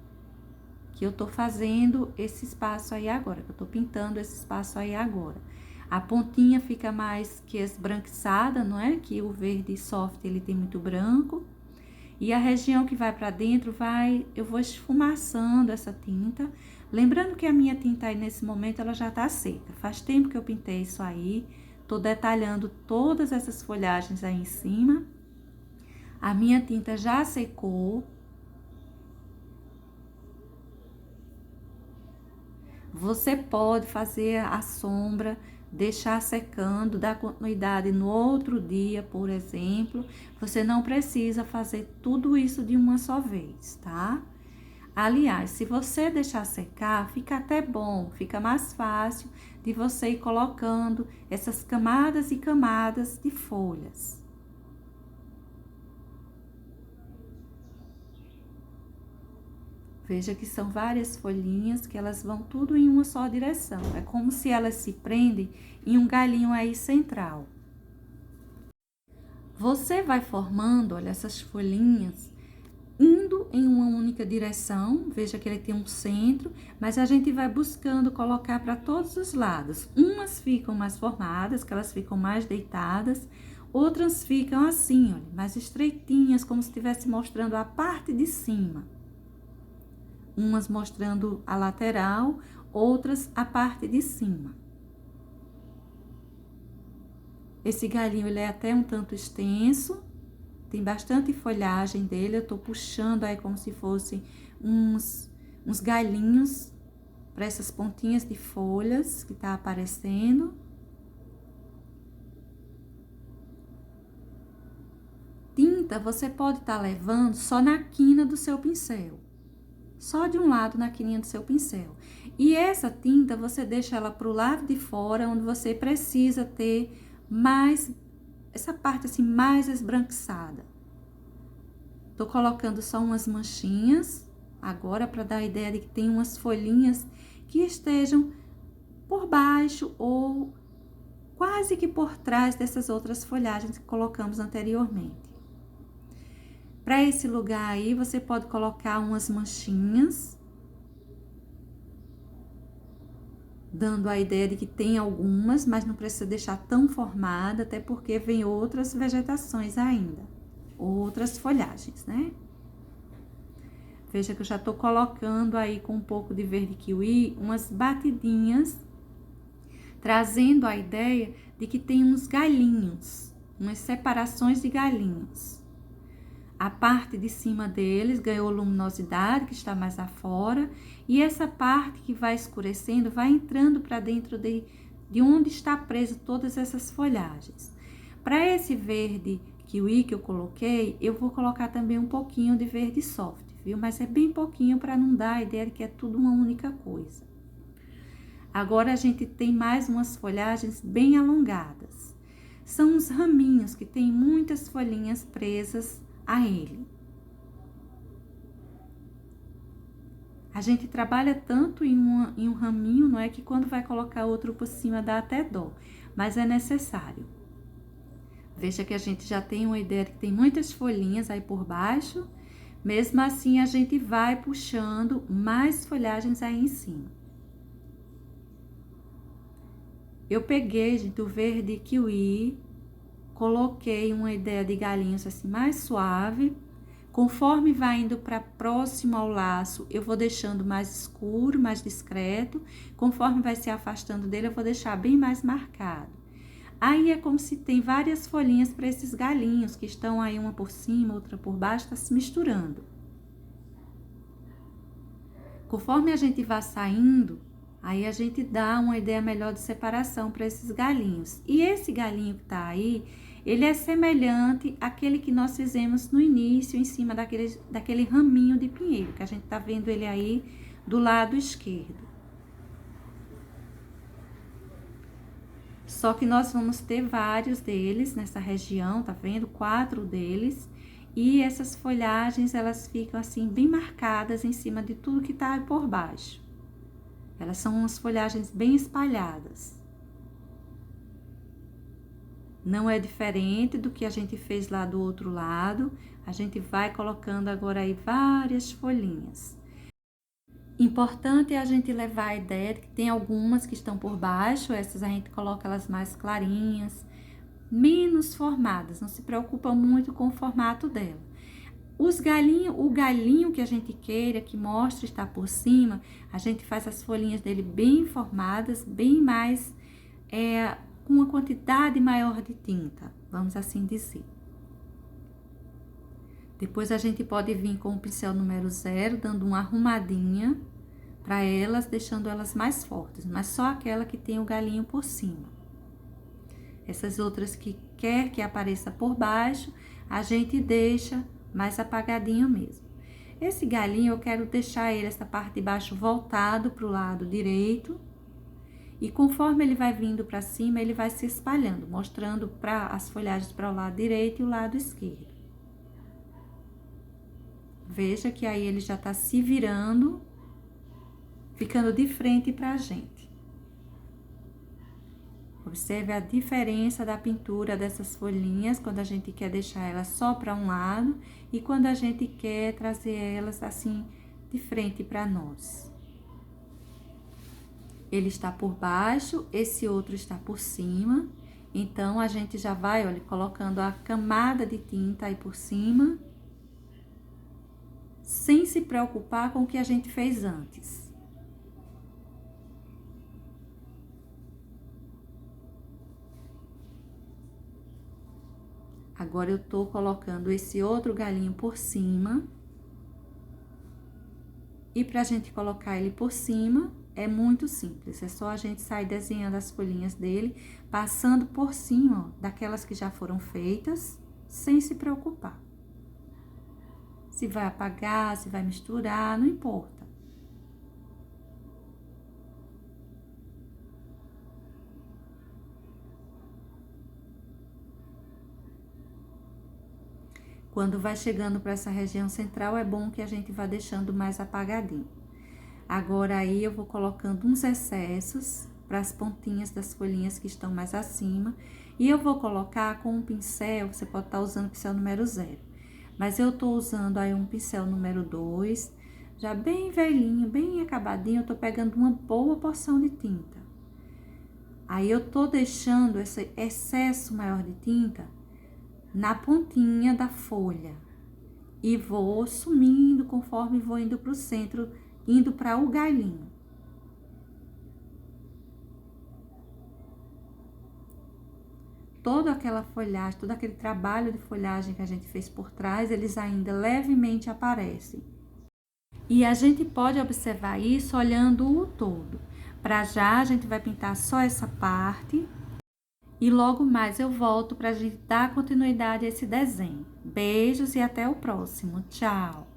que eu tô fazendo esse espaço aí agora, que eu tô pintando esse espaço aí agora. A pontinha fica mais que esbranquiçada, não é? Que o verde soft, ele tem muito branco. E a região que vai para dentro, eu vou esfumaçando essa tinta. Lembrando que a minha tinta aí, nesse momento, ela já tá seca. Faz tempo que eu pintei isso aí. Tô detalhando todas essas folhagens aí em cima. A minha tinta já secou. Você pode fazer a sombra, deixar secando, dar continuidade no outro dia, por exemplo. Você não precisa fazer tudo isso de uma só vez, tá? Aliás, se você deixar secar, fica até bom, fica mais fácil de você ir colocando essas camadas e camadas de folhas. Veja que são várias folhinhas que elas vão tudo em uma só direção. É como se elas se prendem em um galinho aí central. Você vai formando, olha, essas folhinhas indo em uma única direção. Veja que ele tem um centro, mas a gente vai buscando colocar para todos os lados. Umas ficam mais formadas, que elas ficam mais deitadas. Outras ficam assim, olha, mais estreitinhas, como se estivesse mostrando a parte de cima. Umas mostrando a lateral, outras a parte de cima. Esse galinho, ele é até um tanto extenso, tem bastante folhagem dele. Eu tô puxando aí como se fossem uns galinhos para essas pontinhas de folhas que tá aparecendo. Tinta você pode estar levando só na quina do seu pincel. Só de um lado na quininha do seu pincel. E essa tinta, você deixa ela pro lado de fora, onde você precisa ter mais, essa parte assim, mais esbranquiçada. Tô colocando só umas manchinhas, agora para dar a ideia de que tem umas folhinhas que estejam por baixo ou quase que por trás dessas outras folhagens que colocamos anteriormente. Para esse lugar aí, você pode colocar umas manchinhas dando a ideia de que tem algumas, mas não precisa deixar tão formada, até porque vem outras vegetações ainda, outras folhagens, né? Veja que eu já tô colocando aí com um pouco de verde kiwi, umas batidinhas, trazendo a ideia de que tem uns galhinhos, umas separações de galhinhos. A parte de cima deles ganhou luminosidade, que está mais afora, e essa parte que vai escurecendo vai entrando para dentro de onde está preso todas essas folhagens. Para esse verde kiwi que eu coloquei, eu vou colocar também um pouquinho de verde soft, viu? Mas é bem pouquinho para não dar a ideia de que é tudo uma única coisa. Agora a gente tem mais umas folhagens bem alongadas. São uns raminhos que tem muitas folhinhas presas a ele. A gente trabalha tanto em um raminho, não é, que quando vai colocar outro por cima dá até dó, mas é necessário. Veja que a gente já tem uma ideia de que tem muitas folhinhas aí por baixo, mesmo assim a gente vai puxando mais folhagens aí em cima. Eu peguei, gente, o verde kiwi, coloquei uma ideia de galinhos assim mais suave. Conforme vai indo para próximo ao laço, eu vou deixando mais escuro, mais discreto. Conforme vai se afastando dele, eu vou deixar bem mais marcado. Aí é como se tem várias folhinhas para esses galinhos, que estão aí uma por cima, outra por baixo, tá se misturando. Conforme a gente vai saindo, aí a gente dá uma ideia melhor de separação para esses galinhos. E esse galinho que tá aí, ele é semelhante àquele que nós fizemos no início, em cima daquele raminho de pinheiro, que a gente tá vendo ele aí do lado esquerdo. Só que nós vamos ter vários deles nessa região, tá vendo? 4 deles. E essas folhagens, elas ficam assim, bem marcadas em cima de tudo que tá por baixo. Elas são umas folhagens bem espalhadas. Não é diferente do que a gente fez lá do outro lado. A gente vai colocando agora aí várias folhinhas. Importante é a gente levar a ideia de que tem algumas que estão por baixo, essas a gente coloca elas mais clarinhas, menos formadas, não se preocupa muito com o formato dela. O galinho que a gente queira, que mostre estar por cima, a gente faz as folhinhas dele bem formadas, bem mais, com uma quantidade maior de tinta, vamos assim dizer. Depois a gente pode vir com o pincel número 0, dando uma arrumadinha para elas, deixando elas mais fortes, mas só aquela que tem o galinho por cima. Essas outras que quer que apareça por baixo, a gente deixa mais apagadinho mesmo. Esse galinho eu quero deixar ele, essa parte de baixo, voltado para o lado direito. E conforme ele vai vindo para cima, ele vai se espalhando, mostrando as folhagens para o lado direito e o lado esquerdo. Veja que aí ele já tá se virando, ficando de frente pra gente. Observe a diferença da pintura dessas folhinhas, quando a gente quer deixar elas só para um lado e quando a gente quer trazer elas assim, de frente para nós. Ele está por baixo, esse outro está por cima. Então, a gente já vai, olha, colocando a camada de tinta aí por cima, sem se preocupar com o que a gente fez antes. Agora, eu tô colocando esse outro galinho por cima. E pra gente colocar ele por cima, é muito simples. É só a gente sair desenhando as folhinhas dele, passando por cima, ó, daquelas que já foram feitas, sem se preocupar. Se vai apagar, se vai misturar, não importa. Quando vai chegando para essa região central, é bom que a gente vá deixando mais apagadinho. Agora, aí, eu vou colocando uns excessos para as pontinhas das folhinhas que estão mais acima. E eu vou colocar com um pincel, você pode estar usando o pincel número 0. Mas eu tô usando aí um pincel número 2, já bem velhinho, bem acabadinho. Eu tô pegando uma boa porção de tinta. Aí eu tô deixando esse excesso maior de tinta na pontinha da folha e vou sumindo conforme vou indo pro centro, indo para o galhinho. Toda aquela folhagem, todo aquele trabalho de folhagem que a gente fez por trás, eles ainda levemente aparecem. E a gente pode observar isso olhando o todo. Para já, a gente vai pintar só essa parte e logo mais eu volto para a gente dar continuidade a esse desenho. Beijos e até o próximo. Tchau!